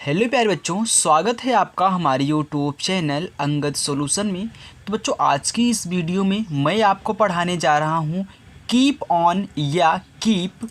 Hello प्यारे बच्चों, स्वागत है आपका हमारे यूट्यूब चैनल अंगद सॉल्यूशन में। तो बच्चों, आज की इस वीडियो में मैं आपको पढ़ाने जा रहा हूँ कीप ऑन या कीप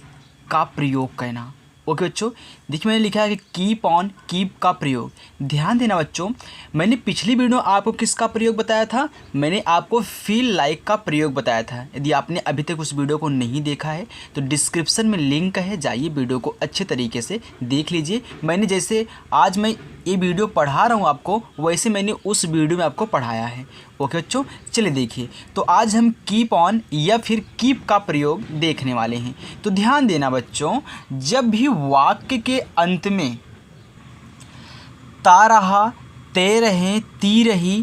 का प्रयोग करना। ओके बच्चों, देखिए मैंने लिखा है कि कीप ऑन, कीप का प्रयोग। ध्यान देना बच्चों, मैंने पिछली वीडियो आपको किसका प्रयोग बताया था? मैंने आपको फील लाइक का प्रयोग बताया था। यदि आपने अभी तक उस वीडियो को नहीं देखा है तो डिस्क्रिप्शन में लिंक है, जाइए वीडियो को अच्छे तरीके से देख लीजिए। मैंने जैसे आज मैं ये वीडियो पढ़ा रहा हूँ आपको, वैसे मैंने उस वीडियो में आपको पढ़ाया है। ओके बच्चों, चलिए देखिए। तो आज हम कीप ऑन या फिर कीप का प्रयोग देखने वाले हैं। तो ध्यान देना बच्चों, जब भी वाक्य के अंत में ता रहा, ते रहे, ती रही,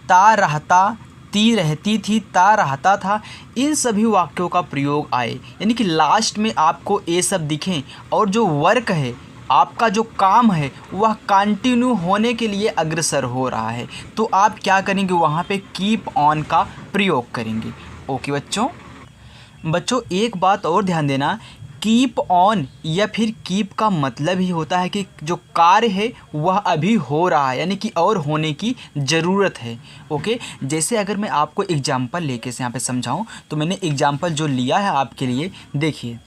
ता रहता, ती रहती थी, ता रहता था, इन सभी वाक्यों का प्रयोग आए, यानी कि लास्ट में आपको ये सब दिखें और जो वर्क है, आपका जो काम है, वह कंटिन्यू होने के लिए अग्रसर हो रहा है, तो आप क्या करेंगे? वहाँ पे कीप ऑन का प्रयोग करेंगे। ओके बच्चों, एक बात और ध्यान देना, कीप ऑन या फिर कीप का मतलब ही होता है कि जो कार्य है वह अभी हो रहा है, यानी कि और होने की ज़रूरत है। ओके, जैसे अगर मैं आपको एग्जांपल लेके से यहाँ पे समझाऊँ, तो मैंने एग्जांपल जो लिया है आपके लिए, देखिए।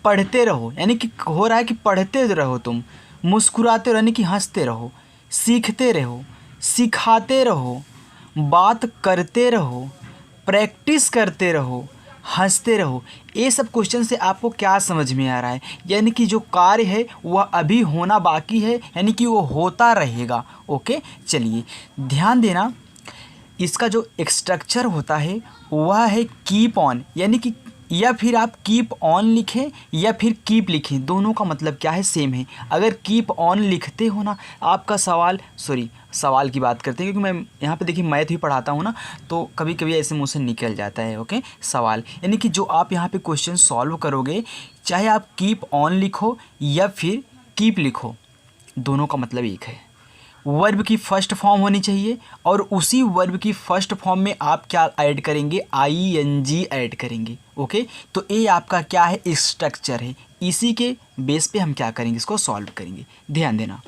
पढ़ते रहो, यानी कि हो रहा है कि पढ़ते रहो तुम। मुस्कुराते रहो, यानी कि हंसते रहो। सीखते रहो, सिखाते रहो। बात करते रहो, प्रैक्टिस करते रहो, हंसते रहो। ये सब क्वेश्चन से आपको क्या समझ में आ रहा है? यानी कि जो कार्य है वह अभी होना बाकी है, यानी कि वो होता रहेगा। ओके, चलिए ध्यान देना, इसका जो स्ट्रक्चर होता है वह है कीप ऑन, यानी कि या फिर आप कीप ऑन लिखें या फिर कीप लिखें, दोनों का मतलब क्या है? सेम है। अगर कीप ऑन लिखते हो ना, आपका सवाल की बात करते हैं, क्योंकि मैं यहाँ पे देखिए मैथ भी पढ़ाता हूँ ना, तो कभी कभी ऐसे मुँह से निकल जाता है। ओके, सवाल यानी कि जो आप यहाँ पे क्वेश्चन सॉल्व करोगे, चाहे आप कीप ऑन लिखो या फिर कीप लिखो, दोनों का मतलब एक है। वर्ब की फर्स्ट फॉर्म होनी चाहिए और उसी वर्ब की फर्स्ट फॉर्म में आप क्या ऐड करेंगे? आईएनजी ऐड करेंगे। ओके, तो ये आपका क्या है? स्ट्रक्चर है। इसी के बेस पे हम क्या करेंगे? इसको सॉल्व करेंगे। ध्यान देना,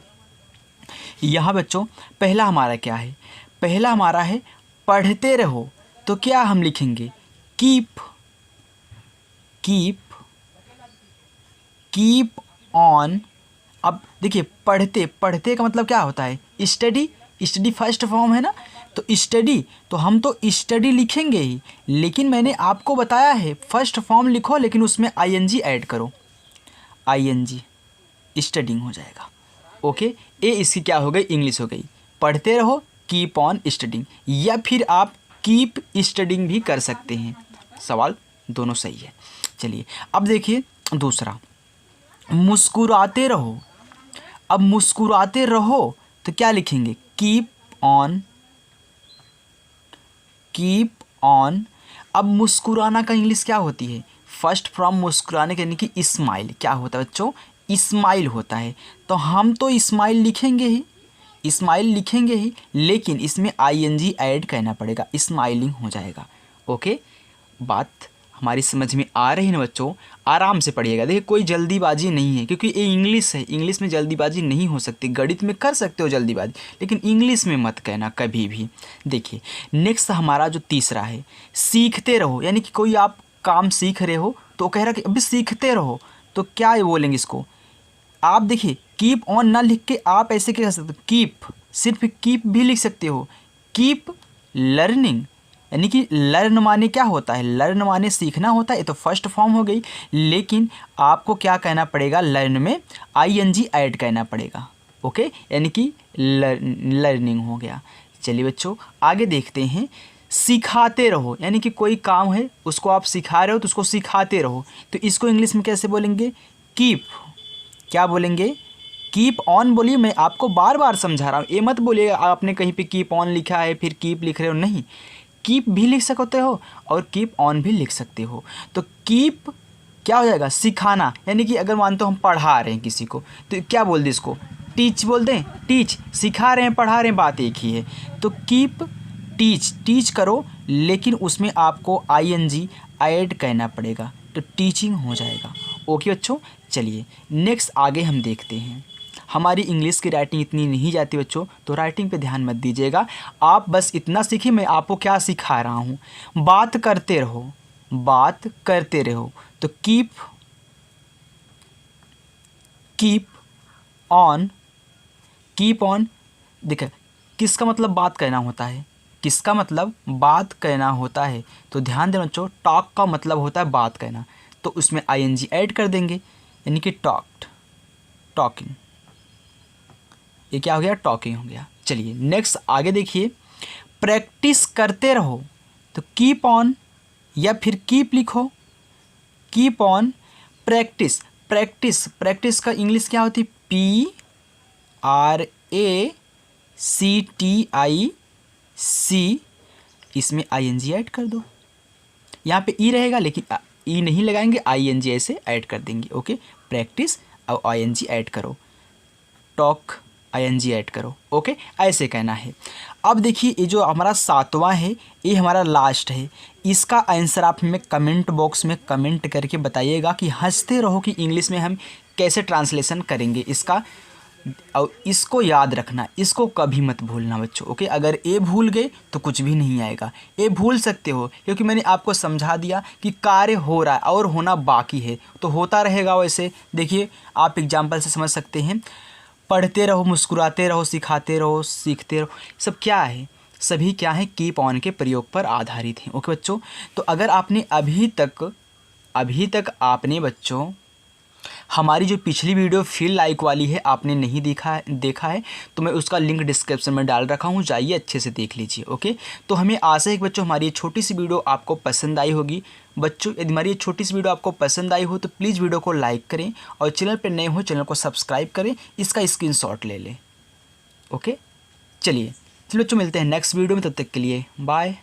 यहाँ बच्चों पहला हमारा क्या है? पहला हमारा है पढ़ते रहो, तो क्या हम लिखेंगे? Keep, keep, keep on. अब देखिए, पढ़ते, पढ़ते का मतलब क्या होता है? स्टडी, स्टडी फर्स्ट फॉर्म है ना, तो स्टडी, तो हम तो स्टडी लिखेंगे ही, लेकिन मैंने आपको बताया है फर्स्ट फॉर्म लिखो लेकिन उसमें आईएनजी ऐड करो। आईएनजी स्टडिंग हो जाएगा। ओके, ये इसकी क्या हो गई? इंग्लिश हो गई। पढ़ते रहो, कीप ऑन स्टडिंग, या फिर आप कीप स्टडिंग भी कर सकते हैं। सवाल दोनों सही है। चलिए अब देखिए दूसरा, मुस्कुराते रहो। अब मुस्कुराते रहो तो क्या लिखेंगे? Keep on, keep on. अब मुस्कुराना का इंग्लिश क्या होती है? फर्स्ट फ्रॉम मुस्कुराने के, यानी कि स्माइल। क्या होता है बच्चों? स्माइल होता है। तो हम तो स्माइल लिखेंगे ही, स्माइल लिखेंगे ही, लेकिन इसमें आईएनजी ऐड करना पड़ेगा, स्माइलिंग हो जाएगा। ओके, बात हमारी समझ में आ रही है ना बच्चों? आराम से पढ़िएगा। देखिए, कोई जल्दीबाजी नहीं है, क्योंकि ये इंग्लिश है, इंग्लिश में जल्दीबाजी नहीं हो सकती। गणित में कर सकते हो जल्दीबाजी, लेकिन इंग्लिश में मत कहना कभी भी। देखिए नेक्स्ट हमारा जो तीसरा है, सीखते रहो, यानी कि कोई आप काम सीख रहे हो तो कह रहा कि अभी सीखते रहो, तो क्या बोलेंगे इसको? आप देखिए, कीप ऑन ना लिख के आप ऐसे क्या कर सकते हो? कीप, सिर्फ कीप भी लिख सकते हो। कीप लर्निंग, यानी कि लर्न माने क्या होता है? लर्न माने सीखना होता है, तो फर्स्ट फॉर्म हो गई, लेकिन आपको क्या कहना पड़ेगा? लर्न में आईएनजी ऐड करना पड़ेगा। ओके, यानी कि लर्निंग हो गया। चलिए बच्चों आगे देखते हैं। सिखाते रहो, यानी कि कोई काम है उसको आप सिखा रहे हो तो उसको सिखाते रहो, तो इसको इंग्लिश में कैसे बोलेंगे? कीप। क्या बोलेंगे? कीप ऑन बोलिए। मैं आपको बार बार समझा रहा हूँ, ये मत बोलिए आपने कहीं पे कीप ऑन लिखा है फिर कीप लिख रहे हो, नहीं। कीप भी लिख सकते हो और कीप ऑन भी लिख सकते हो। तो कीप क्या हो जाएगा? सिखाना, यानी कि अगर मानते हो हम पढ़ा रहे हैं किसी को, तो क्या बोल दें इसको? टीच बोल दें। टीच, सिखा रहे हैं पढ़ा रहे हैं, बात एक ही है। तो कीप टीच, टीच करो, लेकिन उसमें आपको आईएनजी ऐड करना पड़ेगा, तो टीचिंग हो जाएगा। ओके बच्चों, चलिए नेक्स्ट आगे हम देखते हैं। हमारी इंग्लिश की राइटिंग इतनी नहीं जाती बच्चों, तो राइटिंग पे ध्यान मत दीजिएगा। आप बस इतना सीखिए, मैं आपको क्या सिखा रहा हूँ। बात करते रहो, बात करते रहो। तो कीप ऑन, कीप ऑन। देखिए किसका मतलब बात कहना होता है, किसका मतलब बात कहना होता है। तो ध्यान देना बच्चों, टॉक का मतलब होता है बात कहना, तो उसमें आईएनजी ऐड कर देंगे, यानी कि टॉक्ड, टॉकिंग। ये क्या हो गया, टॉकिंग हो गया। चलिए नेक्स्ट आगे देखिए, प्रैक्टिस करते रहो। तो कीप ऑन या फिर कीप लिखो, keep on practice. Practice, practice का इंग्लिश क्या होती है, PRACTIC। इसमें आईएनजी ऐड कर दो, यहाँ पे ई रहेगा लेकिन ई नहीं लगाएंगे, आईएनजी ऐसे ऐड कर देंगे। ओके, प्रैक्टिस और आईएनजी ऐड करो, टॉक आईएनजी ऐड करो। ओके, ऐसे कहना है। अब देखिए ये जो हमारा 7वां है, ये हमारा लास्ट है। इसका आंसर आप हमें कमेंट बॉक्स में कमेंट करके बताइएगा कि हंसते रहो कि इंग्लिश में हम कैसे ट्रांसलेशन करेंगे इसका। और इसको याद रखना, इसको कभी मत भूलना बच्चों। ओके, अगर ए भूल गए तो कुछ भी नहीं आएगा। ए भूल सकते हो क्योंकि मैंने आपको समझा दिया कि कार्य हो रहा है और होना बाकी है, तो होता रहेगा वैसे। देखिए आप एग्जाम्पल से समझ सकते हैं, पढ़ते रहो, मुस्कुराते रहो, सिखाते रहो, सीखते रहो, सब क्या है, सभी क्या है, कीप ऑन के प्रयोग पर आधारित हैं। ओके बच्चों, तो अगर आपने अभी तक आपने बच्चों हमारी जो पिछली वीडियो फील लाइक वाली है आपने नहीं देखा है तो मैं उसका लिंक डिस्क्रिप्शन में डाल रखा हूँ, जाइए अच्छे से देख लीजिए। ओके, तो हमें आशा है कि बच्चों हमारी ये छोटी सी वीडियो आपको पसंद आई होगी। बच्चों यदि हमारी ये छोटी सी वीडियो आपको पसंद आई हो तो प्लीज़ वीडियो को लाइक करें और चैनल पर नए हो चैनल को सब्सक्राइब करें, इसका स्क्रीनशॉट ले लें। ओके, चलिए बच्चों मिलते हैं नेक्स्ट वीडियो में, तब तक के लिए बाय।